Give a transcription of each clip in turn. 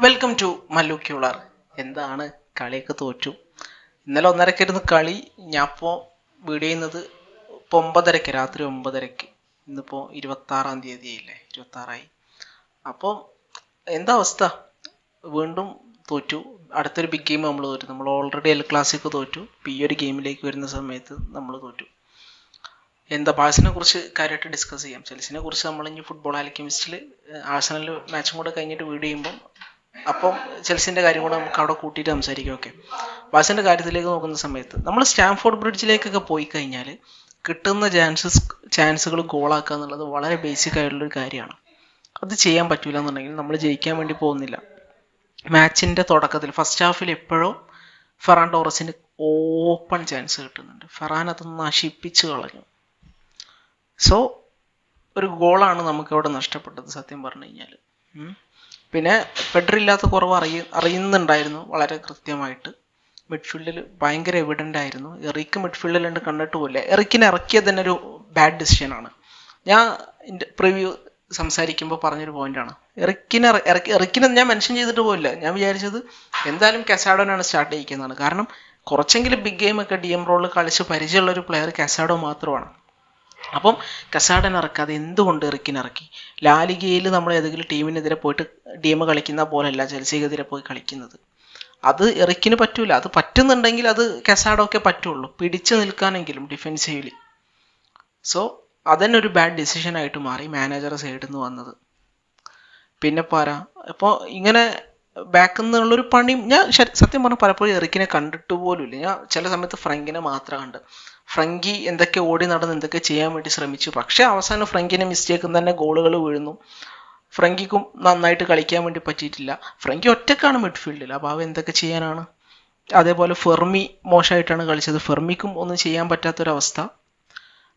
Welcome to Mallu ക്യൂളർ. എന്താണ് കളിയൊക്കെ തോറ്റു. ഇന്നലെ 1:30 കളി. ഞാൻ ഇപ്പോൾ വീഡിയോ ചെയ്യുന്നത് ഇപ്പോൾ 9:30, രാത്രി 9:30. ഇന്നിപ്പോൾ 26-ാം തീയതി ആയില്ലേ, 26-ആയി. അപ്പോൾ എന്താ അവസ്ഥ? വീണ്ടും തോറ്റു. അടുത്തൊരു ബിഗ് ഗെയിം നമ്മൾ തോറ്റു. നമ്മൾ ഓൾറെഡി എൽ ക്ലാസിക്കോ തോറ്റു. ഇപ്പോൾ ഈ ഒരു ഗെയിമിലേക്ക് വരുന്ന സമയത്ത് നമ്മൾ തോറ്റു. എന്താ ബാഴ്സിനെ കുറിച്ച് കാര്യമായിട്ട് ഡിസ്കസ് ചെയ്യാം. ചെൽസിനെ കുറിച്ച് നമ്മൾ ഇനി ഫുട്ബോൾ ആൽക്കെമിസ്റ്റിൽ ആഴ്സണൽ മാച്ചും കൂടെ കഴിഞ്ഞിട്ട് വീഡിയോ ചെയ്യുമ്പം അപ്പം ചെൽസിൻ്റെ കാര്യം കൂടെ നമുക്ക് അവിടെ കൂട്ടിയിട്ട് സംസാരിക്കാം. ഓക്കെ, ബാഴ്സിൻ്റെ കാര്യത്തിലേക്ക് നോക്കുന്ന സമയത്ത് നമ്മൾ സ്റ്റാംഫോർഡ് ബ്രിഡ്ജിലേക്കൊക്കെ പോയി കഴിഞ്ഞാൽ കിട്ടുന്ന ചാൻസുകൾ ഗോളാക്കുക എന്നുള്ളത് വളരെ ബേസിക് ആയിട്ടുള്ളൊരു കാര്യമാണ്. അത് ചെയ്യാൻ പറ്റില്ല എന്നുണ്ടെങ്കിൽ നമ്മൾ ജയിക്കാൻ വേണ്ടി പോകുന്നില്ല. മാച്ചിൻ്റെ തുടക്കത്തിൽ ഫസ്റ്റ് ഹാഫിൽ എപ്പോഴോ ഫെറാൻ ടോറസിന് ഓപ്പൺ ചാൻസ് കിട്ടുന്നുണ്ട്. ഫെറാൻ അത് നശിപ്പിച്ച് കളഞ്ഞു. സോ ഒരു ഗോളാണ് നമുക്കവിടെ നഷ്ടപ്പെട്ടത് സത്യം പറഞ്ഞു കഴിഞ്ഞാൽ. പിന്നെ പെഡ്രി ഇല്ലാത്ത കുറവ് അറിയുന്നുണ്ടായിരുന്നു വളരെ കൃത്യമായിട്ട്. മിഡ്ഫീൽഡിൽ ഭയങ്കര എവിഡൻ്റ് ആയിരുന്നു. എറിക്ക് മിഡ്ഫീൽഡിലുണ്ട് കണ്ടിട്ട് പോയില്ല. എറിക്കിനെ ഇറക്കിയത് തന്നെ ഒരു ബാഡ് ഡിസിഷനാണ്. ഞാൻ എൻ്റെ പ്രിവ്യൂ സംസാരിക്കുമ്പോൾ പറഞ്ഞൊരു പോയിന്റാണ്. എറിക്കിനെ ഞാൻ മെൻഷൻ ചെയ്തിട്ട് പോയില്ല. ഞാൻ വിചാരിച്ചത് എന്തായാലും കസാഡോനാണ് സ്റ്റാർട്ട് ചെയ്യിക്കുന്നതാണ്. കാരണം കുറച്ചെങ്കിലും ബിഗ് ഗെയിമൊക്കെ DM റോളിൽ കളിച്ച് പരിചയമുള്ള ഒരു പ്ലെയർ കസാഡോ മാത്രമാണ്. അപ്പം കസാഡൻ ഇറക്കാതെ എന്തുകൊണ്ട് എറിക്കിനിറക്കി? ലാലിഗയിൽ നമ്മൾ ഏതെങ്കിലും ടീമിനെതിരെ പോയിട്ട് DM കളിക്കുന്ന പോലെയല്ല ചെൽസിക്കെതിരെ പോയി കളിക്കുന്നത്. അത് എറിക്കിന് പറ്റൂല. അത് പറ്റുന്നുണ്ടെങ്കിൽ അത് കസാഡോക്കെ പറ്റുള്ളൂ, പിടിച്ചു നിൽക്കാനെങ്കിലും ഡിഫെൻസീവ്ലി. സോ അതന്നെ ഒരു ബാഡ് ഡിസിഷനായിട്ട് മാറി മാനേജർ സൈഡിൽ നിന്ന് വന്നത്. പിന്നെ പാരാ ഇപ്പോൾ ഇങ്ങനെ ബാക്കിൽ നിന്നുള്ളൊരു പണി ഞാൻ സത്യം പറഞ്ഞാൽ പലപ്പോഴും എറിക്കിനെ കണ്ടിട്ട് പോലുമില്ല. ഞാൻ ചില സമയത്ത് ഫ്രങ്കിനെ മാത്രം കണ്ട്. ഫ്രങ്കി എന്തൊക്കെ ഓടി നടന്ന് എന്തൊക്കെ ചെയ്യാൻ വേണ്ടി ശ്രമിച്ചു. പക്ഷേ അവസാനം ഫ്രങ്കിനെ മിസ്റ്റേക്കും തന്നെ ഗോളുകൾ വീഴുന്നു. ഫ്രങ്കിക്കും നന്നായിട്ട് കളിക്കാൻ വേണ്ടി പറ്റിയിട്ടില്ല. ഫ്രങ്കി ഒറ്റക്കാണ് മിഡ്ഫീൽഡിൽ. അപ്പോൾ അവ എന്തൊക്കെ ചെയ്യാനാണ്? അതേപോലെ ഫെർമി മോശമായിട്ടാണ് കളിച്ചത്. ഫെർമിക്കും ഒന്നും ചെയ്യാൻ പറ്റാത്തൊരവസ്ഥ.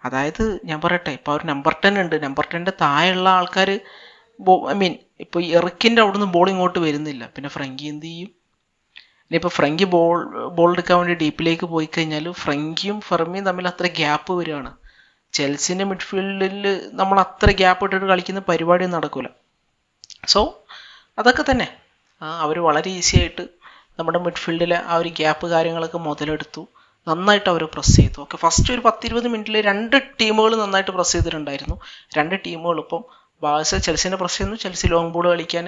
അതായത് ഞാൻ പറയട്ടെ, ഇപ്പോൾ ഒരു നമ്പർ 10 ഉണ്ട്. നമ്പർ 10ൻ്റെ താഴെയുള്ള ആൾക്കാർ ഇപ്പോൾ എറിക്കിൻ്റെ അവിടുന്ന് ബോൾ ഇങ്ങോട്ട് വരുന്നില്ല. പിന്നെ ഫ്രങ്കി എന്ത് ചെയ്യും? ഇനിയിപ്പോൾ ഫ്രങ്കി ബോൾ എടുക്കാൻ വേണ്ടി ഡീപ്പിലേക്ക് പോയി കഴിഞ്ഞാൽ ഫ്രങ്കിയും ഫെർമിയും തമ്മിൽ അത്ര ഗ്യാപ്പ് വരികയാണ്. ചെൽസിൻ്റെ മിഡ്ഫീൽഡിൽ നമ്മൾ അത്ര ഗ്യാപ്പ് ഇട്ടിട്ട് കളിക്കുന്ന പരിപാടിയൊന്നും നടക്കില്ല. സോ അതൊക്കെ തന്നെ അവർ വളരെ ഈസി ആയിട്ട് നമ്മുടെ മിഡ്ഫീൽഡിലെ ആ ഒരു ഗ്യാപ്പ് കാര്യങ്ങളൊക്കെ മുതലെടുത്തു. നന്നായിട്ട് അവർ പ്രസ് ചെയ്തു. ഓക്കെ, ഫസ്റ്റ് ഒരു 10-20 മിനിറ്റിൽ 2 ടീമുകൾ നന്നായിട്ട് പ്രസ് ചെയ്തിട്ടുണ്ടായിരുന്നു. 2 ടീമുകൾ ഇപ്പം ബാഴ്സ ചെൽസിനെ പ്രസ് ചെയ്യുന്നു, ചെൽസി ലോങ് ബോൾ കളിക്കാൻ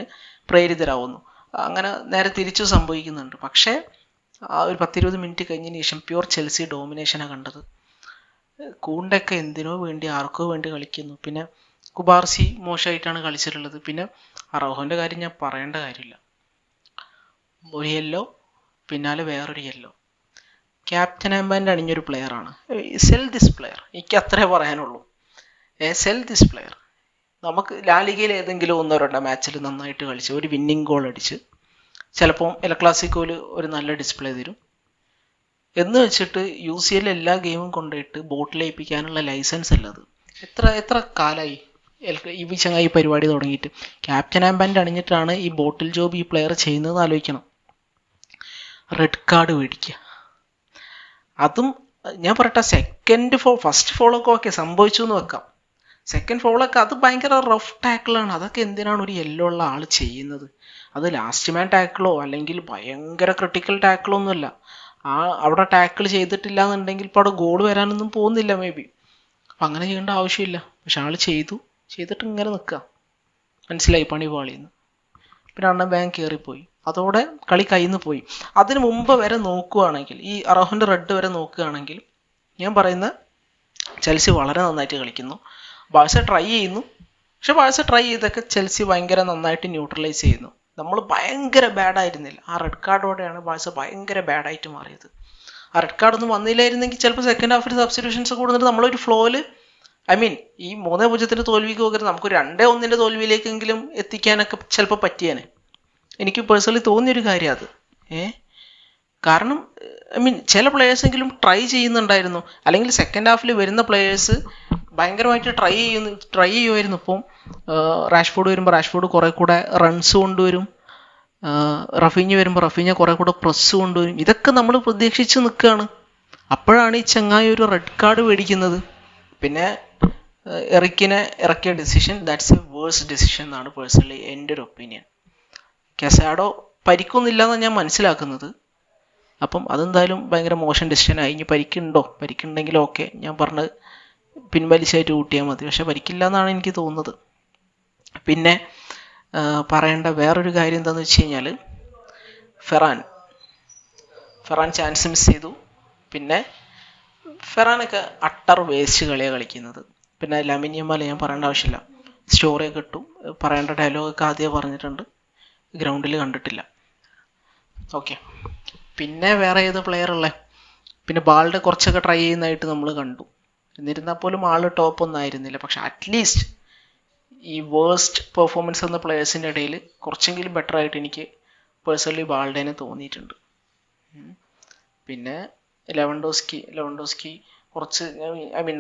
പ്രേരിതരാകുന്നു. അങ്ങനെ നേരെ തിരിച്ചു സംഭവിക്കുന്നുണ്ട്. പക്ഷേ ആ ഒരു 10-20 മിനിറ്റ് കഴിഞ്ഞതിന് ശേഷം പ്യൂർ ചെൽസി ഡോമിനേഷനാണ് കണ്ടത്. കൂണ്ടൊക്കെ എന്തിനോ വേണ്ടി ആർക്കോ വേണ്ടി കളിക്കുന്നു. പിന്നെ കുബാർസി മോശമായിട്ടാണ് കളിച്ചിട്ടുള്ളത്. പിന്നെ അറൗഹോൻ്റെ കാര്യം ഞാൻ പറയേണ്ട കാര്യമില്ല. ഒരു യെല്ലോ പിന്നാലെ വേറൊരു യെല്ലോ. ക്യാപ്റ്റൻ ആംബാൻഡ് അണിഞ്ഞൊരു പ്ലെയറാണ്. സെൽ ദിസ് പ്ലെയർ, എനിക്ക് അത്രേ പറയാനുള്ളൂ. Cell this player. നമുക്ക് ലാലിഗയിൽ ഏതെങ്കിലും 1-2 മാച്ചിൽ നന്നായിട്ട് കളിച്ച് ഒരു വിന്നിങ് ഗോൾ അടിച്ച് ചിലപ്പോൾ എൽ ക്ലാസിക്കോയിൽ ഒരു നല്ല ഡിസ്പ്ലേ തരും എന്ന് വെച്ചിട്ട് UCL എല്ലാ ഗെയിമും കൊണ്ടുപോയിട്ട് ബോട്ടിലേൽപ്പിക്കാനുള്ള ലൈസൻസ് അല്ലത്. എത്ര കാലമായി ഈ ചങ്ങായി പരിപാടി തുടങ്ങിയിട്ട്? ക്യാപ്റ്റൻ ആംബാൻഡ് അണിഞ്ഞിട്ടാണ് ഈ ബോട്ടിൽ ജോബ് ഈ പ്ലെയർ ചെയ്യുന്നതെന്ന് ആലോചിക്കണം. റെഡ് കാർഡ് മേടിക്കുക. അതും ഞാൻ പറയട്ടെ, ഫസ്റ്റ് ഫോളൊക്കെ ഓക്കെ സംഭവിച്ചു എന്ന് വെക്കാം. സെക്കൻഡ് ഫോളൊക്കെ അത് ഭയങ്കര റഫ് ടാക്കിളാണ്. അതൊക്കെ എന്തിനാണ് ഒരു യെല്ലോ ഉള്ള ആൾ ചെയ്യുന്നത്? അത് ലാസ്റ്റ് മാൻ ടാക്കിളോ അല്ലെങ്കിൽ ഭയങ്കര ക്രിട്ടിക്കൽ ടാക്കിളോ ഒന്നുമല്ല. അവിടെ ടാക്കിൾ ചെയ്തിട്ടില്ല എന്നുണ്ടെങ്കിൽ ഇപ്പോൾ അവിടെ ഗോൾ വരാനൊന്നും പോകുന്നില്ല മേ ബി. അപ്പം അങ്ങനെ ചെയ്യേണ്ട ആവശ്യമില്ല. പക്ഷെ ആൾ ചെയ്തിട്ട് ഇങ്ങനെ നിൽക്കുക. മനസ്സിലായി, പണി പാളിയെന്ന്. പിന്നെ അണ്ണൻ ബാങ്ക് കയറിപ്പോയി. അതോടെ കളി കയ്യിൽ നിന്ന് പോയി. അതിന് മുമ്പ് വരെ നോക്കുകയാണെങ്കിൽ, ഈ അറോഹൻ്റെ റെഡ് വരെ നോക്കുകയാണെങ്കിൽ ഞാൻ പറയുന്ന ചെൽസി വളരെ നന്നായിട്ട് കളിക്കുന്നു. ബാഴ്സ ട്രൈ ചെയ്യുന്നു. പക്ഷെ ബാഴ്സ ട്രൈ ചെയ്തൊക്കെ ചെൽസി ഭയങ്കര നന്നായിട്ട് ന്യൂട്രലൈസ് ചെയ്യുന്നു. നമ്മൾ ഭയങ്കര ബാഡായിരുന്നില്ല. ആ റെഡ് കാർഡോടെയാണ് ബാഴ്സ ഭയങ്കര ബാഡായിട്ട് മാറിയത്. ആ റെഡ് കാർഡൊന്നും വന്നില്ലായിരുന്നെങ്കിൽ ചിലപ്പോൾ സെക്കൻഡ് ഹാഫിൽ സബ്സ്റ്റിറ്റ്യൂഷൻസ് കൂടുന്നിട്ട് നമ്മളൊരു ഫ്ലോയിൽ ഈ 3-0 തോൽവിക്ക് പോകരുത്, നമുക്ക് 2-1 തോൽവിയിലേക്കെങ്കിലും എത്തിക്കാനൊക്കെ ചിലപ്പോൾ പറ്റിയേനെ. എനിക്ക് പേഴ്സണലി തോന്നിയൊരു കാര്യം അത്. കാരണം ചില പ്ലെയേഴ്സെങ്കിലും ട്രൈ ചെയ്യുന്നുണ്ടായിരുന്നു. അല്ലെങ്കിൽ സെക്കൻഡ് ഹാഫിൽ വരുന്ന പ്ലെയേഴ്സ് ഭയങ്കരമായിട്ട് ട്രൈ ചെയ്യുമായിരുന്നു. ഇപ്പം റാഷ്ഫോർഡ് വരുമ്പോൾ റാഷ്ഫോർഡ് കുറേ കൂടെ റൺസ് കൊണ്ടുവരും. റഫീഞ്ഞ വരുമ്പോൾ റഫീഞ്ഞ കുറേ കൂടെ പ്രസ് കൊണ്ടുവരും. ഇതൊക്കെ നമ്മൾ പ്രതീക്ഷിച്ച് നിൽക്കുകയാണ്. അപ്പോഴാണ് ഈ ചങ്ങായി ഒരു റെഡ് കാർഡ് മേടിക്കുന്നത്. പിന്നെ എറിക്കിനെ ഇറക്കിയ decision, that's a worse decision എന്നാണ് പേഴ്സണലി എൻ്റെ ഒരു ഒപ്പീനിയൻ. കസാഡോ പരിക്കൊന്നുമില്ല എന്നാണ് ഞാൻ മനസ്സിലാക്കുന്നത്. അപ്പം അതെന്തായാലും ഭയങ്കര മോശം ഡിസിഷനായി. ഇനി പരിക്കുണ്ടെങ്കിലും ഓക്കെ, ഞാൻ പറഞ്ഞത് പിൻവലിച്ചായിട്ട് കൂട്ടിയാൽ മതി. പക്ഷെ പരിക്കില്ല എന്നാണ് എനിക്ക് തോന്നുന്നത്. പിന്നെ പറയേണ്ട വേറൊരു കാര്യം എന്താണെന്ന് വെച്ച് കഴിഞ്ഞാൽ, ഫെറാൻ ചാൻസ് മിസ് ചെയ്തു. പിന്നെ ഫെറാനൊക്കെ അട്ടർ വേസ്റ്റ് കളിയാണ് കളിക്കുന്നത്. പിന്നെ ലാമിൻ യമാൽ ഞാൻ പറയേണ്ട ആവശ്യമില്ല, സ്റ്റോറിയൊക്കെ ഇട്ടു, പറയേണ്ട ഡയലോഗൊക്കെ ആദ്യമേ പറഞ്ഞിട്ടുണ്ട്, ഗ്രൗണ്ടിൽ കണ്ടിട്ടില്ല. ഓക്കെ, പിന്നെ വേറെ ഏത് പ്ലെയർ ഉള്ളത്? പിന്നെ ബാൾഡ് കുറച്ചൊക്കെ ട്രൈ ചെയ്യുന്നതായിട്ട് നമ്മൾ കണ്ടു. എന്നിരുന്നാൽ പോലും ആള് ടോപ്പ് ഒന്നും ആയിരുന്നില്ല. പക്ഷെ അറ്റ്ലീസ്റ്റ് ഈ വേഴ്സ്റ്റ് പെർഫോമൻസ് എന്ന പ്ലെയേഴ്സിൻ്റെ ഇടയിൽ കുറച്ചെങ്കിലും ബെറ്റർ ആയിട്ട് എനിക്ക് പേഴ്സണലി ബാൾഡേനെ തോന്നിയിട്ടുണ്ട്. പിന്നെ ലെവൻഡോസ്കി കുറച്ച്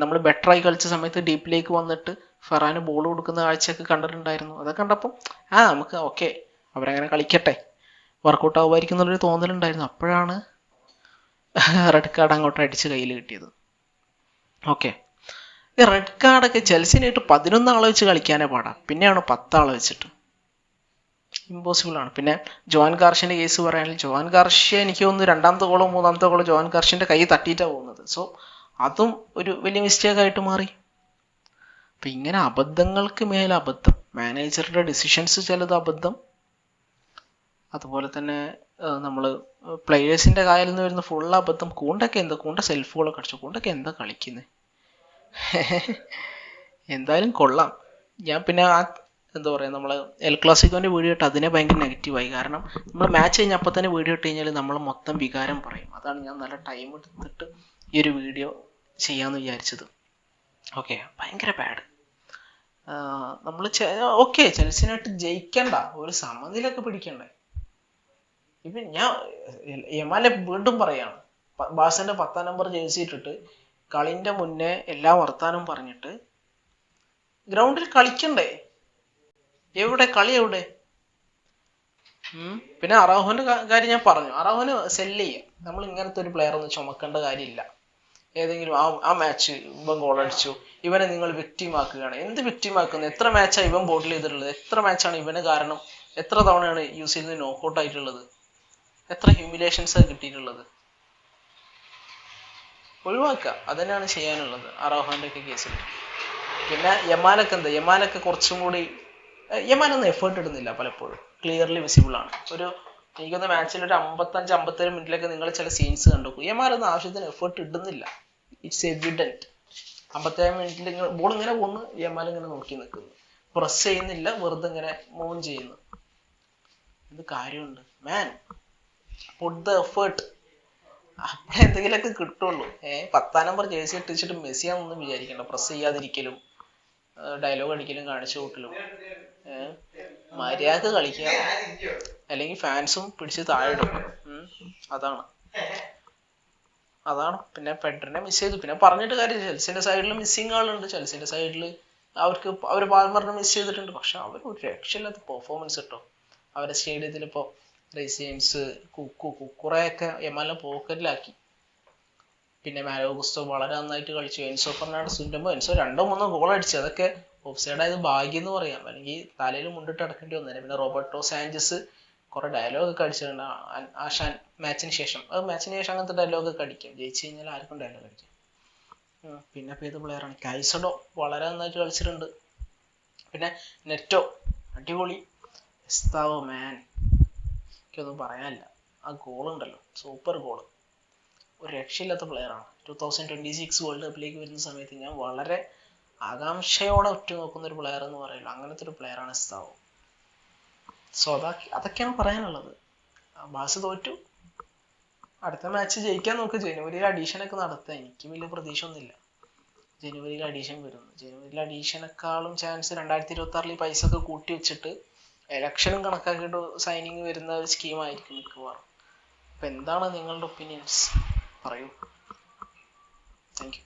നമ്മൾ ബെറ്ററായി കളിച്ച സമയത്ത് ഡീപ്പിലേക്ക് വന്നിട്ട് ഫെറാന് ബോൾ കൊടുക്കുന്ന കാഴ്ചയൊക്കെ കണ്ടിട്ടുണ്ടായിരുന്നു. അതൊക്കെ കണ്ടപ്പോൾ നമുക്ക് ഓക്കെ, അവരങ്ങനെ കളിക്കട്ടെ, വർക്കൗട്ട് ആവുമായിരിക്കും എന്നുള്ളൊരു തോന്നലുണ്ടായിരുന്നു. അപ്പോഴാണ് റെഡ് കാർഡ് അങ്ങോട്ട് അടിച്ച് കയ്യിൽ കിട്ടിയത്. ഓക്കെ, ഈ റെഡ് കാർഡൊക്കെ ചെൽസിനായിട്ട് 11 ആളെ വെച്ച് കളിക്കാനേ പാടാം, പിന്നെയാണ് 10 ആളെ വെച്ചിട്ട്. ഇമ്പോസിബിൾ ആണ്. പിന്നെ ജോൻ ഗാർഷ്യൻ്റെ കേസ് പറയുകയാണെങ്കിൽ, ജോൻ ഗാർഷ്യ എനിക്ക് തോന്നുന്നു 2ാമത്തെ ഗോളോ 3ാമത്തെ ഗോളോ ജോൻ ഗാർഷ്യൻ്റെ കൈ തട്ടിയിട്ടാണ് പോകുന്നത്. സോ അതും ഒരു വലിയ മിസ്റ്റേക്കായിട്ട് മാറി. അപ്പം ഇങ്ങനെ അബദ്ധങ്ങൾക്ക് മേലെ അബദ്ധം, മാനേജറുടെ ഡിസിഷൻസ് ചിലത് അബദ്ധം, അതുപോലെ തന്നെ നമ്മൾ പ്ലെയേഴ്സിൻ്റെ കാലിൽ നിന്ന് വരുന്ന ഫുൾ അബദ്ധം. കൂണ്ട സെൽഫ് ഗോളൊക്കെ അടിച്ചു. കൂണ്ടൊക്കെ എന്താ കളിക്കുന്നത്? എന്തായാലും കൊള്ളാം. ഞാൻ പിന്നെ എന്താ പറയുക, നമ്മൾ എൽ ക്ലാസിക്കോൻ്റെ വീഡിയോ ഇട്ട് അതിനെ ഭയങ്കര നെഗറ്റീവായി. കാരണം നമ്മൾ മാച്ച് കഴിഞ്ഞ് അപ്പം തന്നെ വീഡിയോ ഇട്ട് കഴിഞ്ഞാൽ നമ്മൾ മൊത്തം വികാരം പറയും. അതാണ് ഞാൻ നല്ല ടൈം എടുത്തിട്ട് ഈ ഒരു വീഡിയോ ചെയ്യാമെന്ന് വിചാരിച്ചത്. ഓക്കെ, ഭയങ്കര ബാഡ്. നമ്മൾ ഓക്കെ, ചെൽസിനായിട്ട് ജയിക്കണ്ട, ഒരു സമനിലൊക്കെ പിടിക്കണ്ടേ? ഇപ്പം ഞാൻ യമാലെ വീണ്ടും പറയാണ്, ബാസന്റെ 10ാം നമ്പർ ജേഴ്സി ഇട്ടിട്ട് കളിന്റെ മുന്നേ എല്ലാ വർത്താനം പറഞ്ഞിട്ട് ഗ്രൗണ്ടിൽ കളിക്കണ്ടേ? കളി എവിടെ? പിന്നെ അറാഹോന്റെ കാര്യം ഞാൻ പറഞ്ഞു, അറാഹോന് സെല്ല് ചെയ്യാം. നമ്മൾ ഇങ്ങനത്തെ ഒരു പ്ലെയർ ഒന്നും ചുമക്കേണ്ട കാര്യമില്ല. ഏതെങ്കിലും ആ മാച്ച് ഇവൻ ഗോളടിച്ചു, ഇവനെ നിങ്ങൾ വിക്ടിം ആക്കുകയാണ്. എന്ത് വിക്ടിം ആക്കുന്നത്? എത്ര മാച്ചാണ് ഇവൻ ബോട്ടിൽ ചെയ്തിട്ടുള്ളത്? എത്ര മാച്ചാണ് ഇവന് കാരണം? എത്ര തവണയാണ് യൂസിൽ നിന്ന് നോക്കൗട്ട് ആയിട്ടുള്ളത്? എത്ര ഹ്യൂമിലേഷൻസ് കിട്ടിയിട്ടുള്ളത്? ഒഴിവാക്കുക, അതന്നെയാണ് ചെയ്യാനുള്ളത് അറാഹോന്റെ ഒക്കെ കേസിൽ. പിന്നെ യമാലൊക്കെ കുറച്ചും കൂടി, യമാലൊന്നും എഫേർട്ട് ഇടുന്നില്ല പലപ്പോഴും, ക്ലിയർലി വിസിബിൾ ആണ്. എനിക്കൊന്ന് മാച്ചിൽ ഒരു 55-57 മിനിറ്റിലൊക്കെ നിങ്ങൾ ചില സീൻസ് കണ്ടു, യമാലൊന്നും ആവശ്യത്തിന് എഫേർട്ട് ഇടുന്നില്ല. It's evident. 57 മിനിറ്റിൽ ബോൾ ഇങ്ങനെ പോകുന്നു, യമാൽ ഇങ്ങനെ നോക്കി നിൽക്കുന്നു, പ്രസ് ചെയ്യുന്നില്ല, വെറുതെ ഇങ്ങനെ മൂവ് ചെയ്യുന്നു. എന്ത് കാര്യമുണ്ട്? മാൻ, പുട്ട് ദ എഫേർട്ട്, അപ്പോഴേ എന്തെങ്കിലുമൊക്കെ കിട്ടുള്ളൂ. 10ാം നമ്പർ ജേഴ്സി ഇട്ടിച്ചിട്ട് മെസ്സിയാണെന്നൊന്നും വിചാരിക്കണ്ട. പ്രസ് ചെയ്യാതിരിക്കലും ഡയലോഗ് അടിക്കലും കാണിച്ചു കൂട്ടലും. മര്യാദ കളിക്കുക, അല്ലെങ്കിൽ ഫാൻസും പിടിച്ച് താഴെടും. അതാണ്. പിന്നെ പെഡ്രിനെ മിസ് ചെയ്തു. പിന്നെ പറഞ്ഞിട്ട് കാര്യം, ചെൽസിന്റെ സൈഡിൽ മിസ്സിങ് ആളുണ്ട്. ചെൽസിന്റെ സൈഡിൽ അവർ പാൽമറിനെ മിസ് ചെയ്തിട്ടുണ്ട്. പക്ഷെ അവർ ഒരു രക്ഷയില്ലാത്ത പെർഫോമൻസ് കിട്ടും. അവരുടെ സ്റ്റേഡിയത്തിൽ ഇപ്പോൾ റെസിഡൻസ് കുക്കുറയൊക്കെ യമാലിനെ പോക്കറ്റിലാക്കി. പിന്നെ മാലോ ഗുസ്തോ വളരെ നന്നായിട്ട് കളിച്ചു. എൻസോ ഫെർണാണ്ടസ് ഉണ്ടുമ്പോൾ എൻസോ 2-3 ഗോൾ അടിച്ചു. അതൊക്കെ ഓഫ്സൈഡ് ആയത് ഭാഗ്യം എന്ന് പറയാം, അല്ലെങ്കിൽ തലയിൽ മുണ്ടിട്ട് അടക്കേണ്ടി വന്നേനെ. പിന്നെ റോബർട്ടോ സാഞ്ചസ് കുറെ ഡയലോഗ് ഒക്കെ അടിച്ചിട്ടുണ്ട് ആശാൻ മാച്ചിന് ശേഷം. അങ്ങനത്തെ ഡയലോഗ് ഒക്കെ അടിക്കും. ജയിച്ചു കഴിഞ്ഞാൽ ആർക്കും ഡയലോഗ് അടിക്കും. പിന്നെ ഇപ്പോൾ ഏത് പ്ലെയറാണ്? കൈസഡോ വളരെ നന്നായിട്ട് കളിച്ചിട്ടുണ്ട്. പിന്നെ നെറ്റോ അടിപൊളി. എസ്താവോ മാൻ, എനിക്കൊന്നും പറയാനില്ല. ആ ഗോളുണ്ടല്ലോ, സൂപ്പർ ഗോള്. ഒരു രക്ഷയില്ലാത്ത പ്ലെയറാണ്. 2026 വേൾഡ് കപ്പിലേക്ക് വരുന്ന സമയത്ത് ഞാൻ വളരെ ആകാംക്ഷയോടെ ഉറ്റുനോക്കുന്ന ഒരു പ്ലെയർ എന്ന് പറയില്ല, അങ്ങനത്തെ ഒരു പ്ലെയറാണ് എസ്താവോ. സോ അതൊക്കെയാണ് പറയാനുള്ളത്. ബാസ് തോറ്റു, അടുത്ത മാച്ച് ജയിക്കാൻ നോക്ക്. ജനുവരിയിൽ അഡീഷനൊക്കെ നടത്താം. എനിക്ക് വലിയ പ്രതീക്ഷ ഒന്നുമില്ല ജനുവരിയിൽ അഡീഷൻ വരുന്നു. ജനുവരിയിൽ അഡീഷനേക്കാളും ചാൻസ് 2026 ഈ പൈസ ഒക്കെ കൂട്ടി വെച്ചിട്ട് ഇലക്ഷനും കണക്കാക്കിയിട്ട് സൈനിങ് വരുന്ന ഒരു സ്കീമായിരിക്കും മിക്കവാറും. അപ്പം എന്താണ് നിങ്ങളുടെ ഒപ്പീനിയൻസ്? പറയൂ. Thank you.